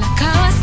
lakas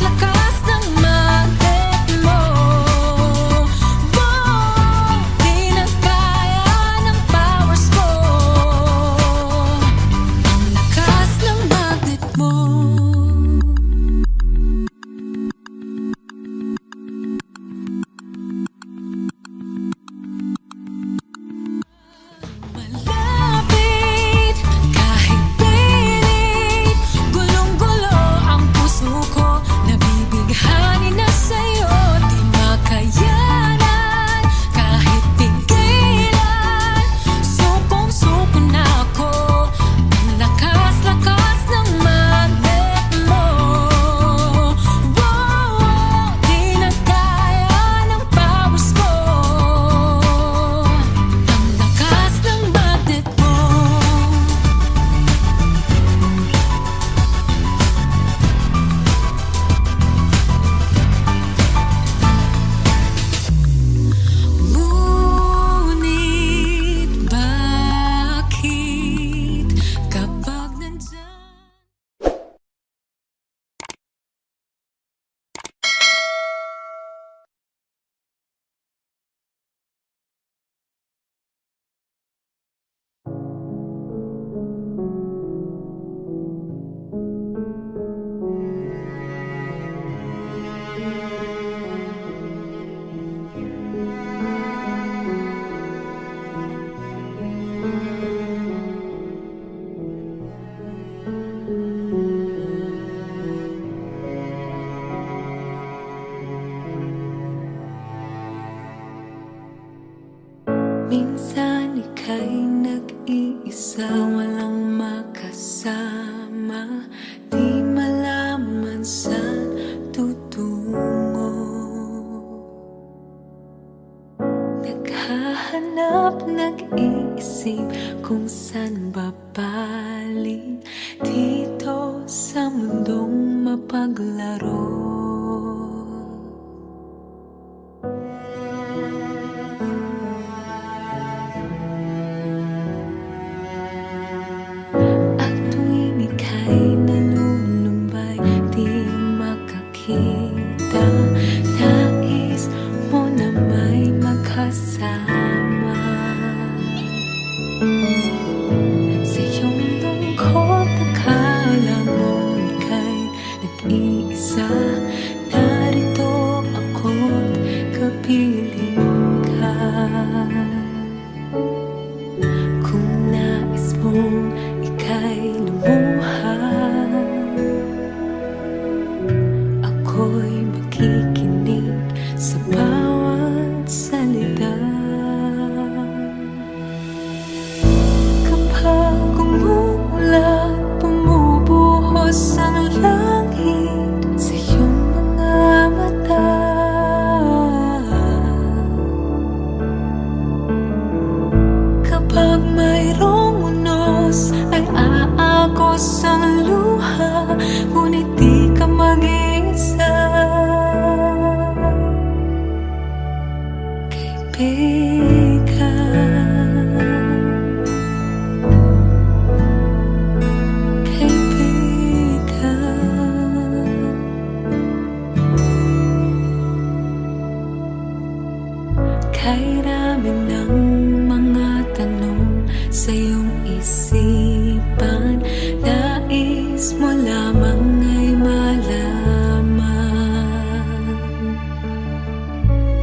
babalik dito sa mundong mapaglaro. At tuwing ika'y nalulumbay, di makakita, nais mo na may magkasama. Sa iyong lungkot, akala mo ika'y nag-iisa. Narito ako't kapiling ka. Kung nais mong ika'y lumuha, ako'y makikinig sa bawat salita. Kapag umuulan, bumubuhos ang langit sa iyong mga mata. Kapag mayroong unos, ay aagos ang luha, ngunit di ka mag-iisa. Kay rami ng mga tanong sa iyong isipan, nais mo lamang ay malaman.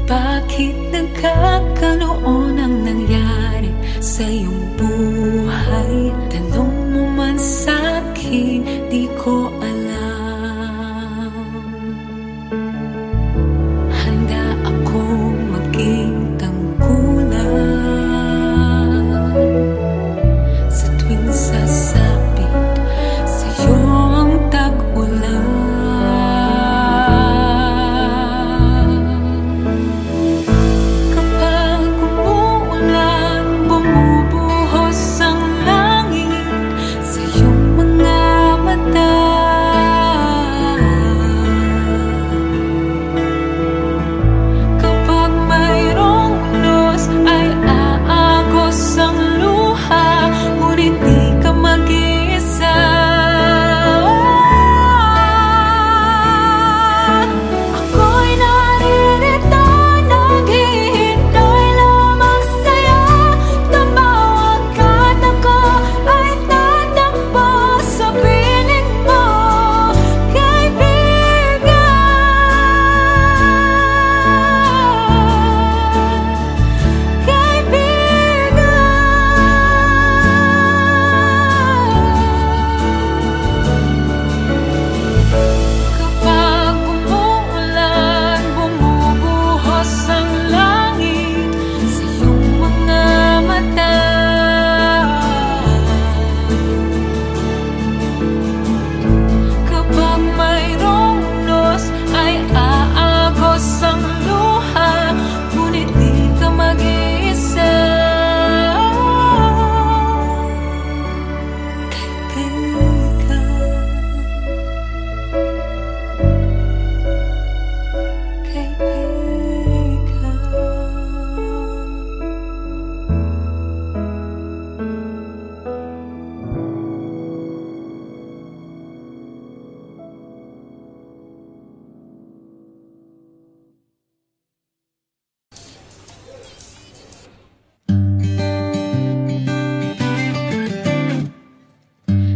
Bakit nagkaganoon ang nangyari sa iyong buhay? Tanong mo man sa'kin, di ko alam. Handa akong maging sa tuwing sasapit sa'yo ang tag-ulan. Kapag umuulan, bumubuhos ang langit sa iyong mga mata. Kapag mayroong unos, ay aagos ang luha, ngunit di ka mag-iisa. Ako'y naririto, naghihintay lamang sa'yo. Tumawag ka't ako ay tatakbo sa piling mo, kaibigan. Kapag umuulan, bumubuhos ang langit sa iyong mga mata. Kapag mayroong unos, ay aagos ang luha, ngunit di ka mag-iisa.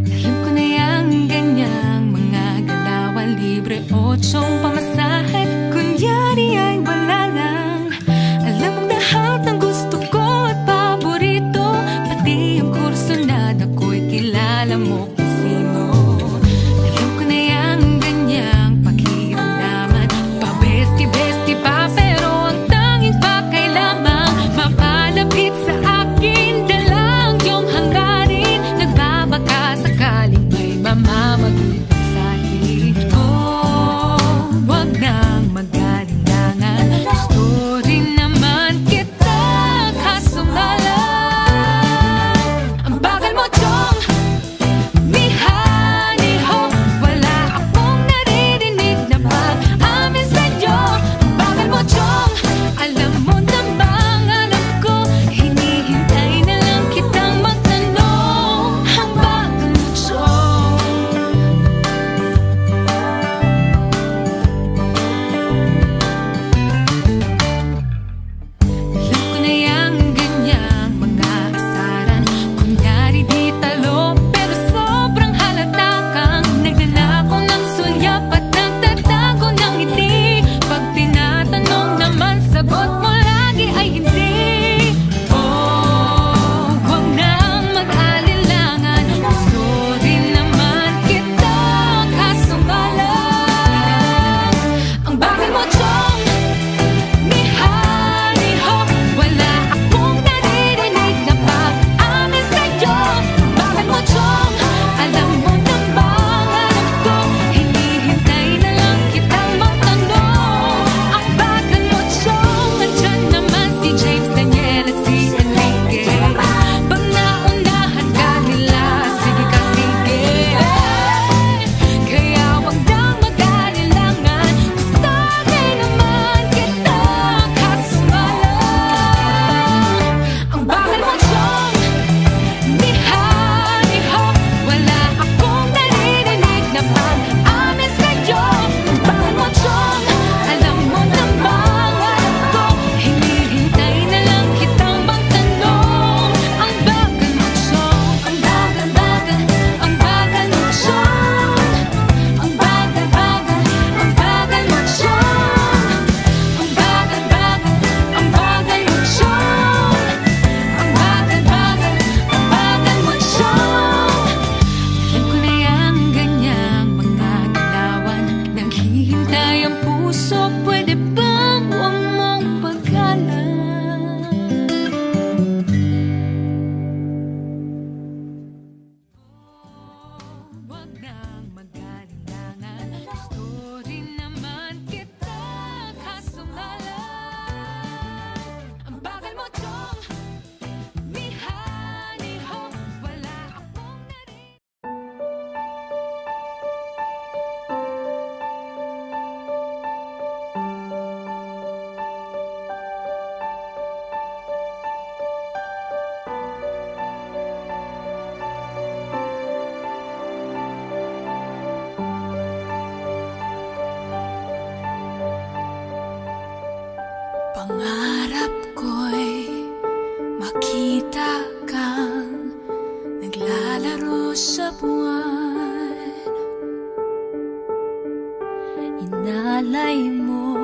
Alam ko na yang ganyang mga galawan, libre otsong pamasahe, kunyari ay wala lang. Alam mo lahat ng gusto ko at paborito, pati yung kurso na ako'y kilala mo kung sino. Alam ko na yang ganyang pakiramdaman, pa-besti-besti pa, pero ang tanging pakailamang mapalapit sa akin, dalang yung hangarin, nagbabaka sakaling may mamamagitan sa akin. Oh, Pangarap ko'y makita kang naglalaro sa buwan. Inalay mo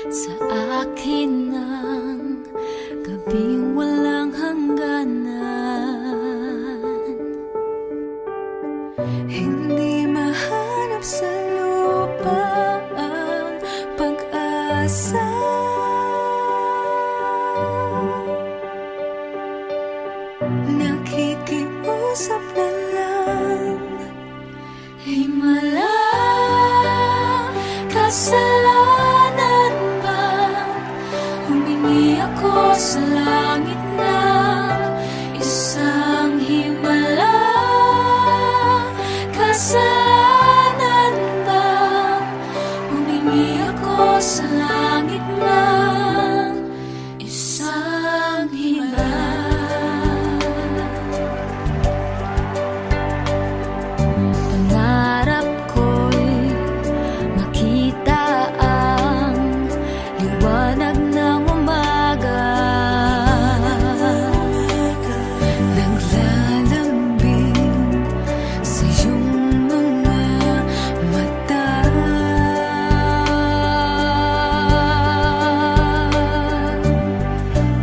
sa akin ng gabing walang hangganan. Hindi mahanap sa lupa ang pag-asa. Nakikiusap na lang, himala, kasalanan ba? Humingi ako sa langit na isang himala. Kasalanan ba? Humingi ako sa langit na isang himala. Pangarap ko'y makita ang liwanag ng umaga, naglalambing sa iyong mga mata.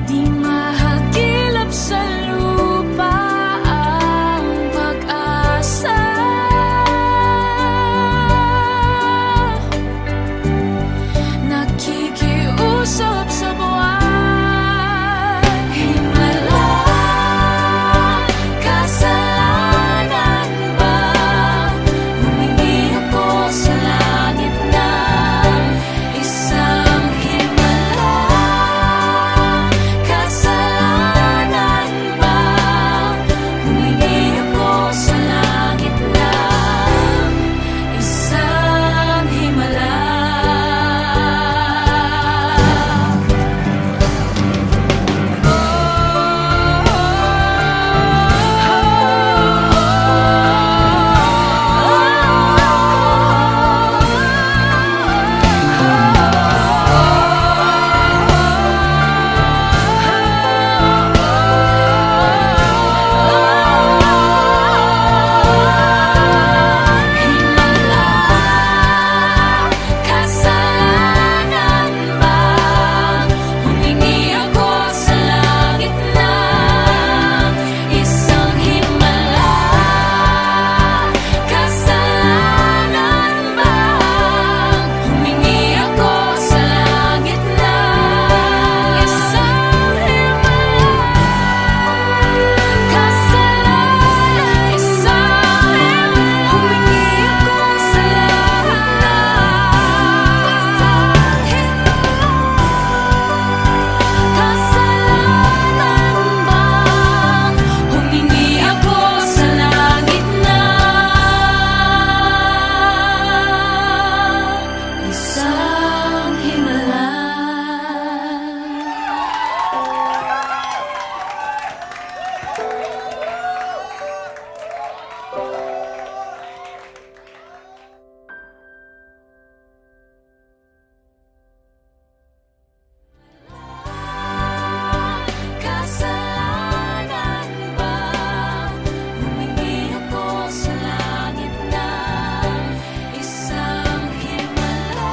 Di mahagilap sa lupa ang pag-asa. Nakikiusap sa buwan, himala, kasalanan ba? Humingi ako sa langit na isang himala. Kasalanan ba? Humingi ako sa langit na isang himala. Kasalanan ba? Humingi ako sa langit na isang himala. Kasalanan ba? Humingi ako sa langit na isang himala. Kasalanan, isang himala. Humingi ako sa langit na isang himala. Kasalanan ba? Humingi ako sa langit na isang himala. Kasalanan ba? Humingi ako sa langit na isang himala.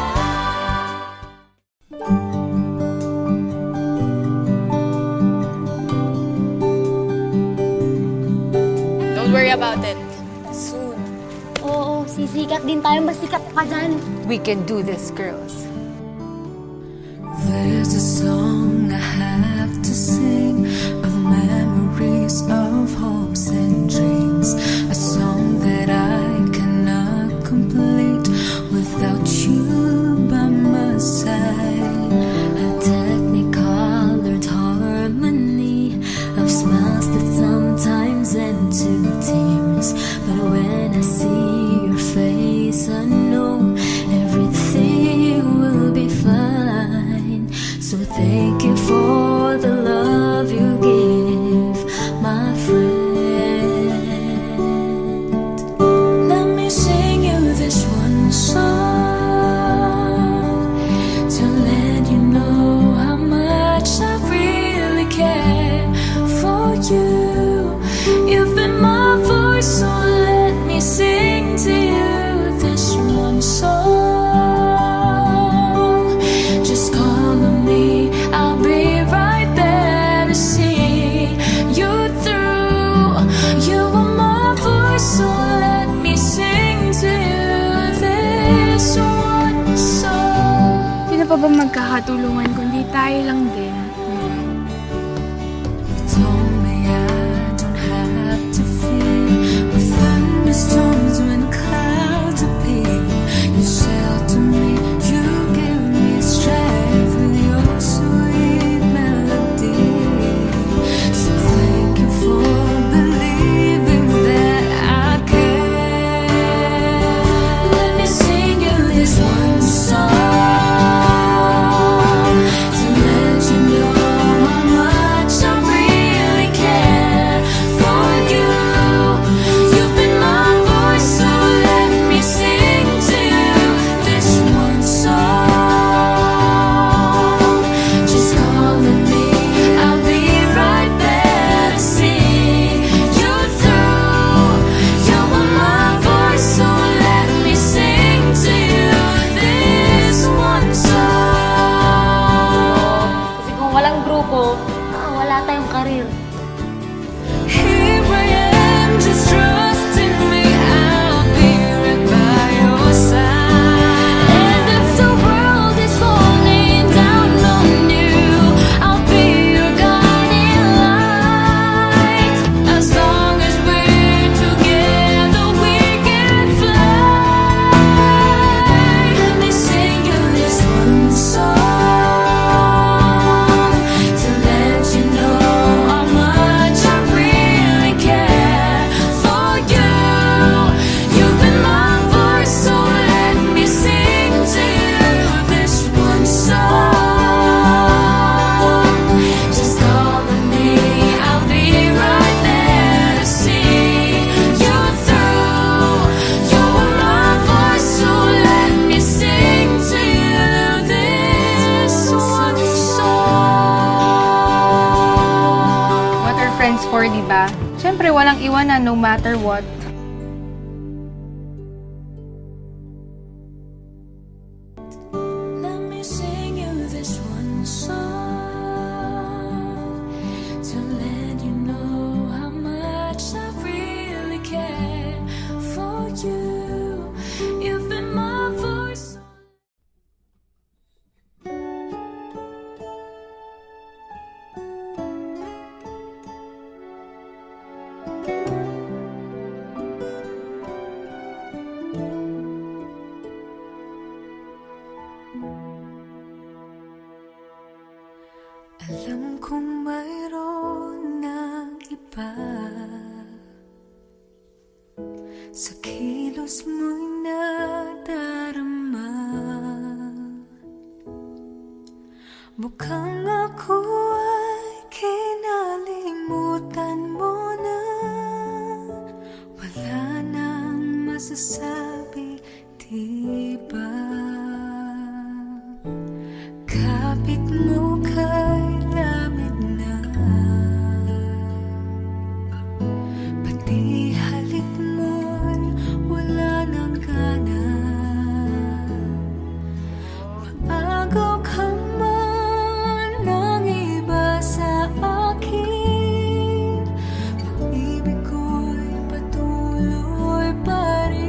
Don't worry about it. Soon, Oo, sisikat din tayo. Masikat pa dyan. we can do this, girls. There's a song I have to sing of memories of hopes and dreams. A song that I cannot complete without you by my side. A technicolored harmony of smiles that sometimes end to tears. But when I see your face, I know everything will pa ba magkakatulungan kundi tayo lang din? Told me I don't have to fear with thunderstorms when clouds appear. You shelter me, you give me strength with your sweet melody. So thank you for believing that I can. Let me sing you this one song to let you know how much I really care for you. You've been my voice, so let me sing to you this one song. Just call on me, I'll be right there to see you through. You are my voice, so let me sing to you this one song. Kasi kung walang grupo, wala tayong karir. Here I am, just trusting me, I'll be right by your side. And if the world is falling down on you, I'll be your guiding light. As long as we're together, we can fly. Let me sing you this one song to let you know how much I really care for you. You've been my voice, so let me sing to you this one song. Just call on me, I'll be right there to see you through. You are my voice, so let me sing to you this one song. What are friends for, di ba? Siyempre, walang iwanan no matter what. Let me sing you this one song to let you know how much I really care for you. You've been my voice. Alam kong mayroon ng iba sa kilos mo'y nadarama. Mukhang ako ay kinalimutan mo na. Wala nang masasabi, di ba? Kapit mo kay lamig na, pati halik mo'y wala nang gana. Maagaw ka man ng iba sa akin, pag-ibig ko'y patuloy pa rin.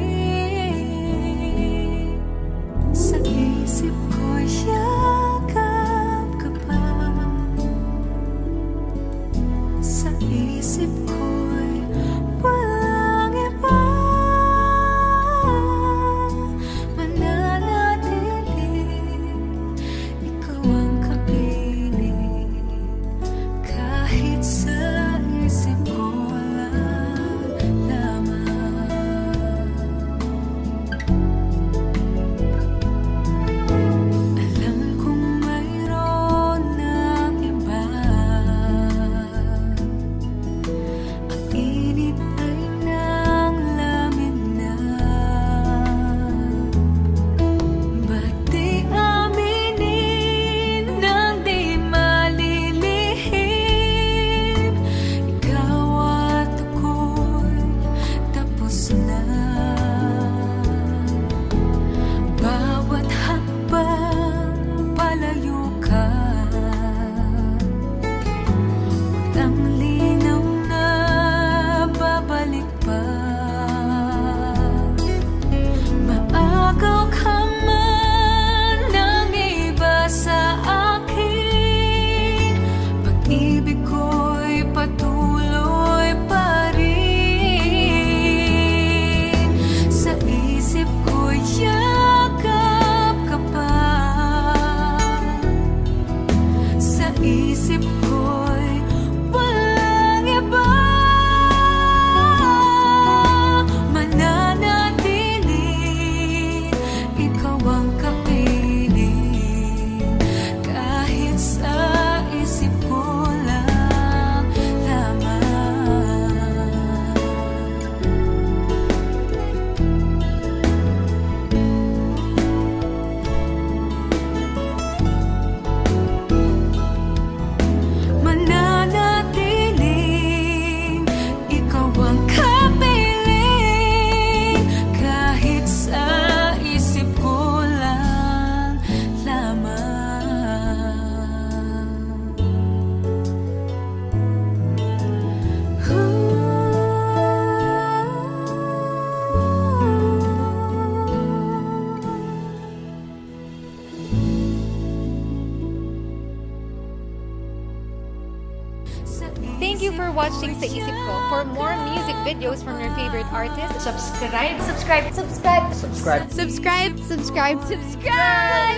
watching Sa Isip Ko. For more music videos from your favorite artists, Subscribe! Subscribe! Subscribe! Subscribe! Subscribe! Subscribe!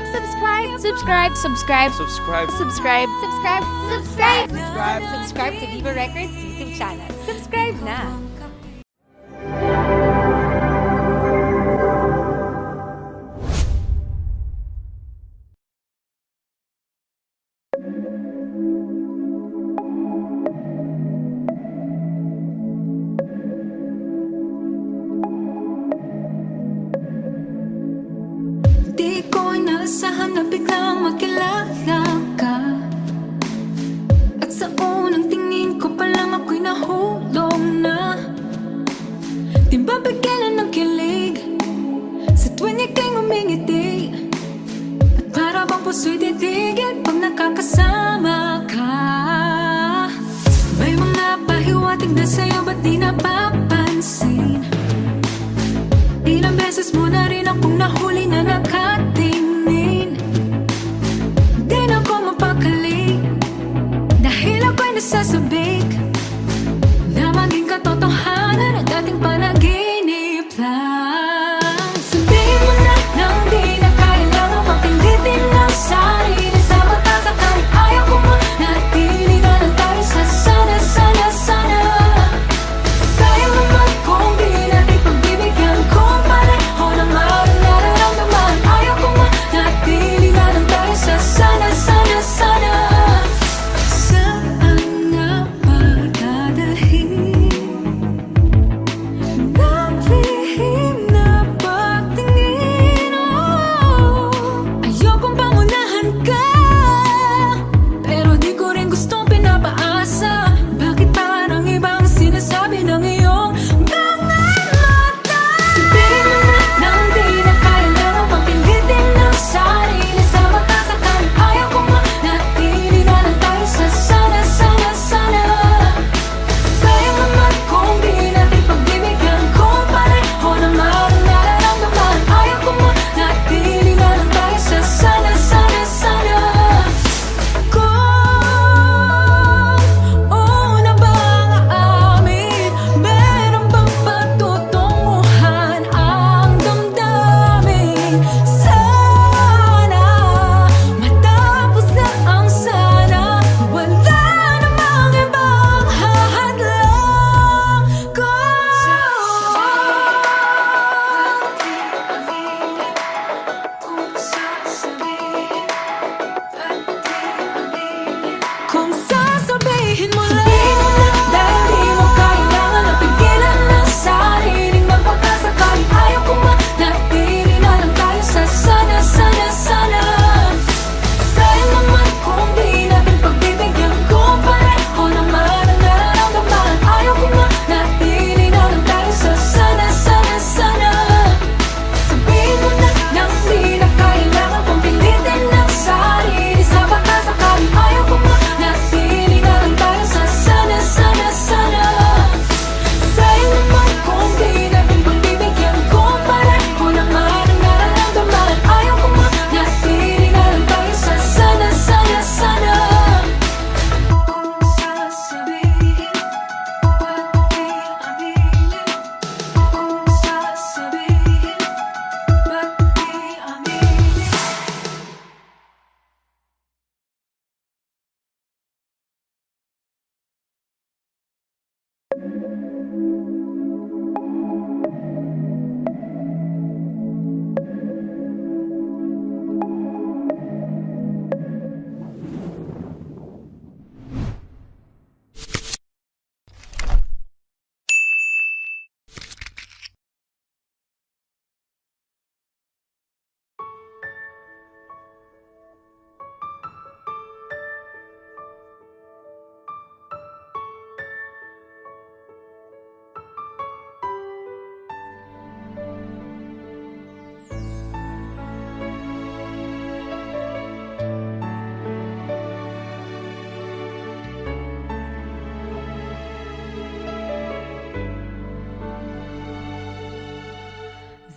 Subscribe! Subscribe! Subscribe! Subscribe. Subscribe! Subscribe! Subscribe! subscribe to Viva Records YouTube channel. Subscribe na! Di ko inaasahan na biglang makilala ka. At sa unang tingin ko palang ako'y nahulog na. Di ba bigyan ng kilig sa tuwing ika'y ngumingiti? At para bang puso'y titigil pag nakakasama ka? May mga pahiwatig na sa'yo, ba't di napapansin? Ilang beses mo na rin akong nahuli na nakatingin. Di na ako mapakali dahil ako'y nasasabik na maging katotohanan ang dating panaginip lang. Sabihin mo na nang di na kaya lang ang mapinditin ng sarili sa batas. Akala ayaw ko manatili na lang tayo sa sana, sana, sana. Sayang naman kung di natin pagbibigyan kung pareho naman ang nararamdaman. Ayaw ko manatili na lang tayo sa sana, sana, sana. Saan nga ba dadalhin ng lihim na pagtingin? Ayokong pangunahan ka, pero di ko rin gustong pinapaasa. Bakit parang ibang sinasabi ng iyong mga mata? Sabihin mo na nang di na kaya lang ang pagpinditin ng sarili sa batas. Akala ayaw ko manatili na lang tayo sa sana, sana, sana. Sayang naman kung di natin pagbibigyan kung pareho naman ang nararamdaman. Ayaw ko manatili na lang tayo sa sana, sana, sana. Kung una bang aamin, meron bang patutunguhan ang damdamin? Sana matapos na ang sana, wala namang ibang hahadlang ko. Kung sasabihin mo lang dahil di mo kailangan na pigilan ng sariling magpagkasakali. Ayaw ko manatili na lang tayo sa sana, sana, sana. Sayang naman kung di natin pagbibigyan kung pareho naman ang nararamdaman. Ayaw ko manatili na lang tayo sa sana, sana, sana. Sabihin mo na nang di na kailangan kung pilitin ng sarili sa pagkasakali. Ayaw ko manatili na lang tayo sa sana, sana, sana. Sayang naman kung di natin pagbibigyan kung pareho naman ang nararamdaman. Ayaw ko manatili na lang tayo sa sana, sana, sana. Kung sasabihin, ba't di aminin? Kung sasabihin, ba't di aminin?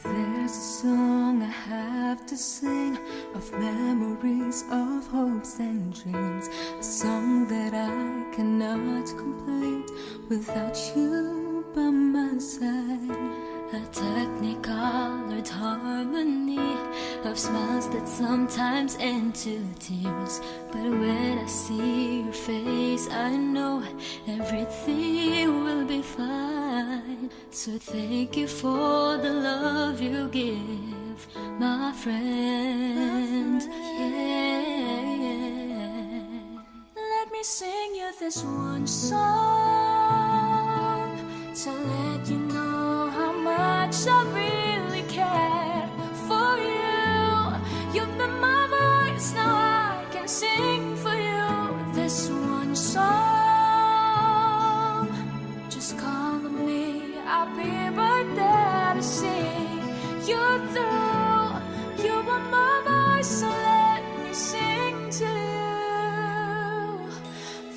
There's a song I have to sing of memories, of hopes and dreams. A song that I cannot complete without you by my side. A technicolored harmony of smiles that sometimes end to tears. But when I see your face, I know everything will be fine. So thank you for the love you give, my friend. Yeah. Let me sing you this one song to let you know how much I really care for you. You've been my voice, now I can sing for you this one song. Just call on me, I'll be right there to see you through. You are my voice, so let me sing to you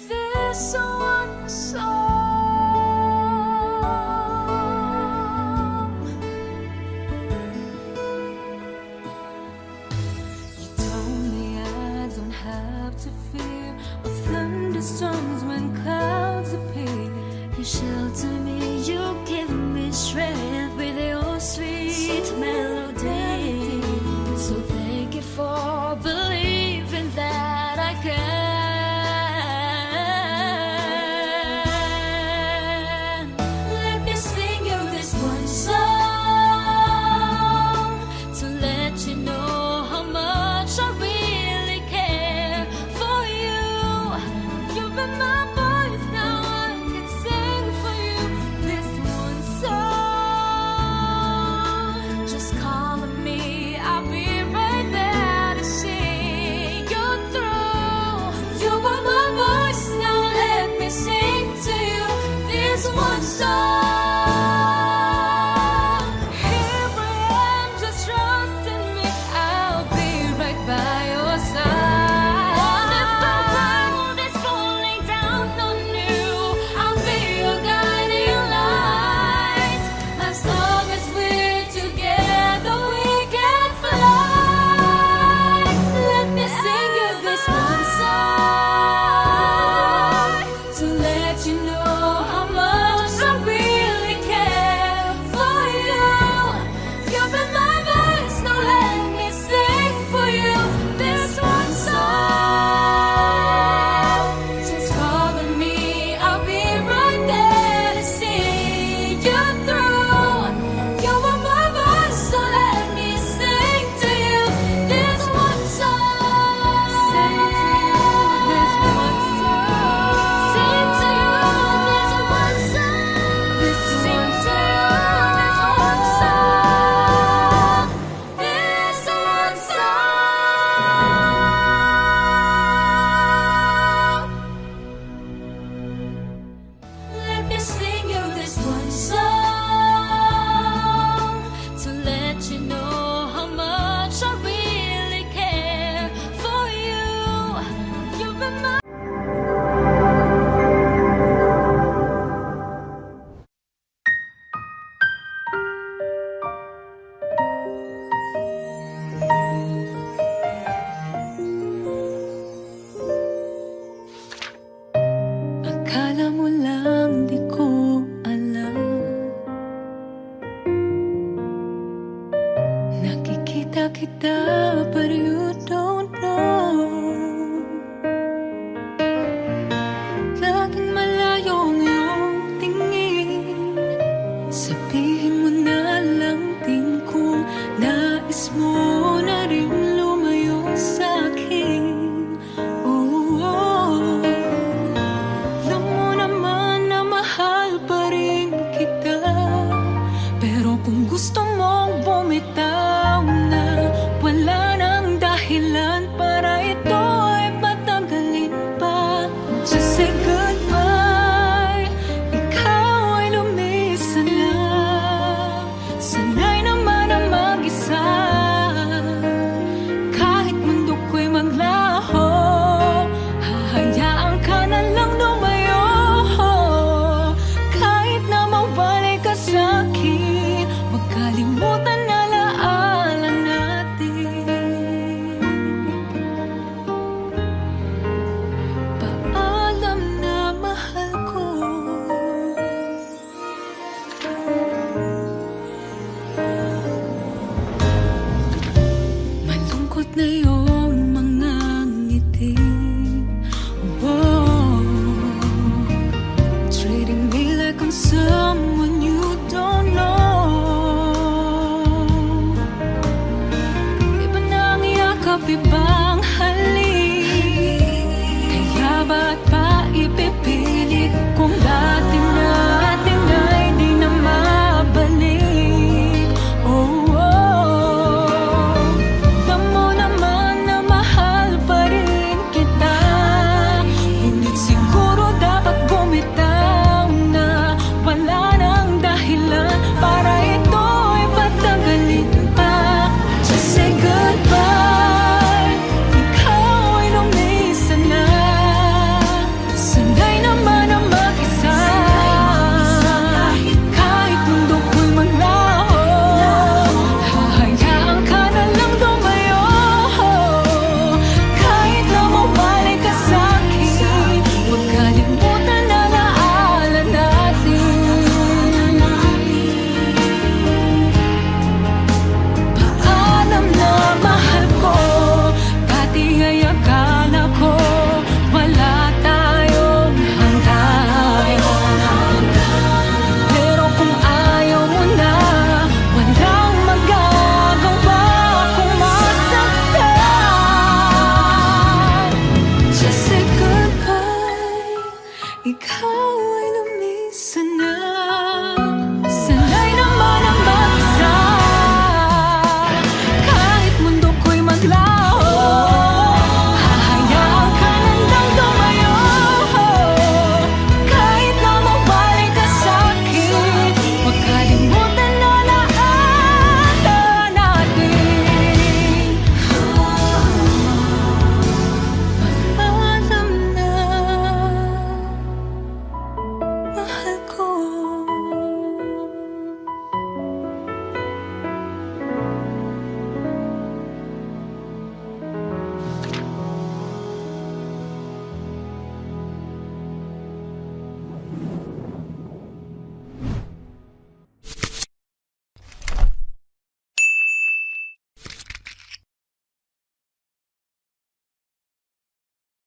this one song. Thunderstorms when clouds appear, you shelter me, you give me strength with your sweet melody. So thank you for believing that I can. Let me sing you this one song to let you know how much I really care for you. You've been my voice, now I can sing for you this one song. Just call on me, I'll be right there to see you through. You are my voice, now let me sing to you this one song. Here I am, just trusting me, I'll be right by your side. Kita, but you don't know. Laging malayo ang iyong tingin. Sabihin mo na lang din kung nais mo na rin lumayo sa akin. Oh, oh. Alam mo naman na mahal pa rin kita. Pero kung gusto mong bumitaw na, wala nang dahilan para ito ay patagalin pa. Just say goodbye, ikaw ay lumisan na. Sanay naman ang mag-isa. na iyong mga ngiti. Whoa, treating me like I'm someone you don't know. Iba na ang yakap, iba